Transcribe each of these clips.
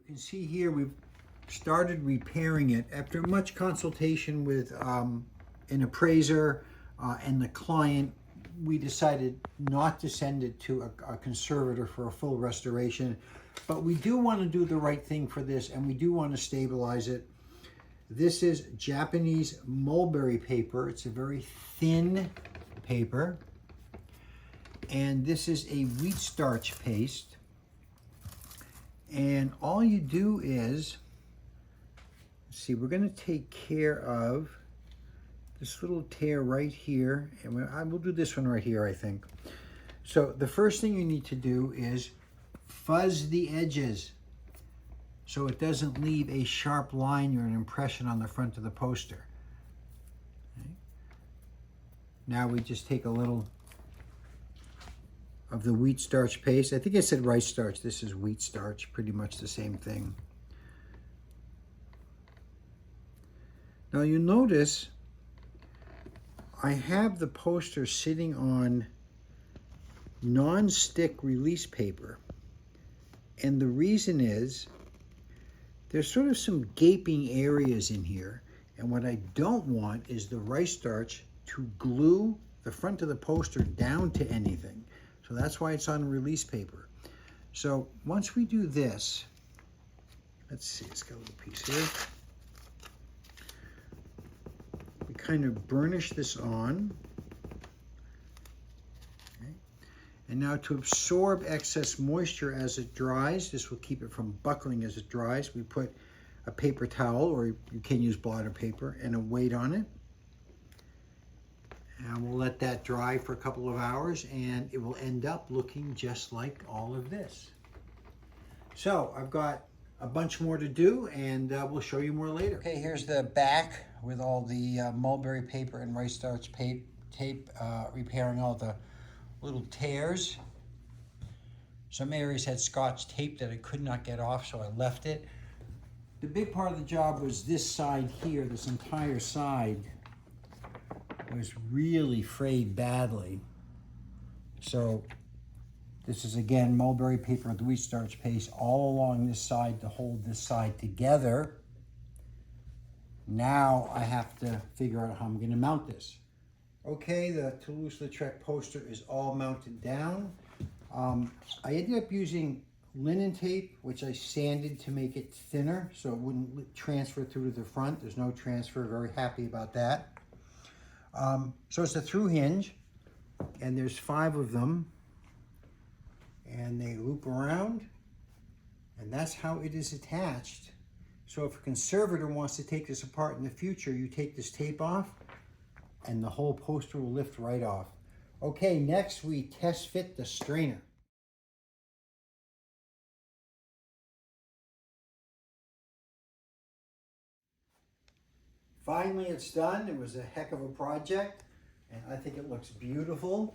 can see here we've started repairing it. After much consultation with an appraiser and the client, we decided not to send it to a conservator for a full restoration, but we do want to do the right thing for this, and we do want to stabilize it. This is Japanese mulberry paper. It's a very thin paper, and this is a wheat starch paste. And all you do is, let's see, we're going to take care of this little tear right here, and I will do this one right here, I think. So the first thing you need to do is fuzz the edges so it doesn't leave a sharp line or an impression on the front of the poster. Okay. Now we just take a little of the wheat starch paste. I think I said rice starch. This is wheat starch, pretty much the same thing. Now you notice I have the poster sitting on non-stick release paper. And the reason is there's sort of some gaping areas in here. And what I don't want is the rice starch to glue the front of the poster down to anything. So that's why it's on release paper. So once we do this, let's see, it's got a little piece here. We kind of burnish this on. Okay. And now to absorb excess moisture as it dries, this will keep it from buckling as it dries, we put a paper towel, or you can use blotter paper, and a weight on it. And we'll let that dry for a couple of hours, and it will end up looking just like all of this. So I've got a bunch more to do, and we'll show you more later. Okay, here's the back with all the mulberry paper and rice starch tape, repairing all the little tears. Some areas had Scotch tape that I could not get off, so I left it. The big part of the job was this side here, this entire side was really frayed badly. So this is again mulberry paper with wheat starch paste all along this side to hold this side together. Now I have to figure out how I'm going to mount this. Okay, the Toulouse Lautrec poster is all mounted down. I ended up using linen tape, which I sanded to make it thinner so it wouldn't transfer through to the front. There's no transfer, very happy about that. So it's a through hinge, and there's 5 of them, and they loop around, and that's how it is attached. So if a conservator wants to take this apart in the future, you take this tape off, and the whole poster will lift right off. Okay, next we test fit the strainer. Finally, it's done. It was a heck of a project, and I think it looks beautiful.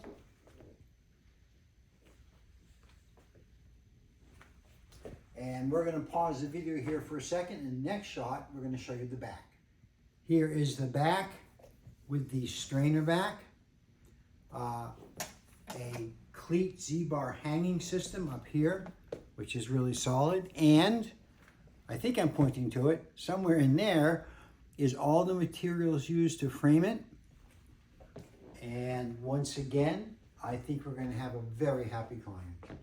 And we're going to pause the video here for a second, and next shot, we're going to show you the back. Here is the back with the strainer back, a cleat Z-bar hanging system up here, which is really solid, and I think I'm pointing to it, somewhere in there is all the materials used to frame it. And once again, I think we're going to have a very happy client.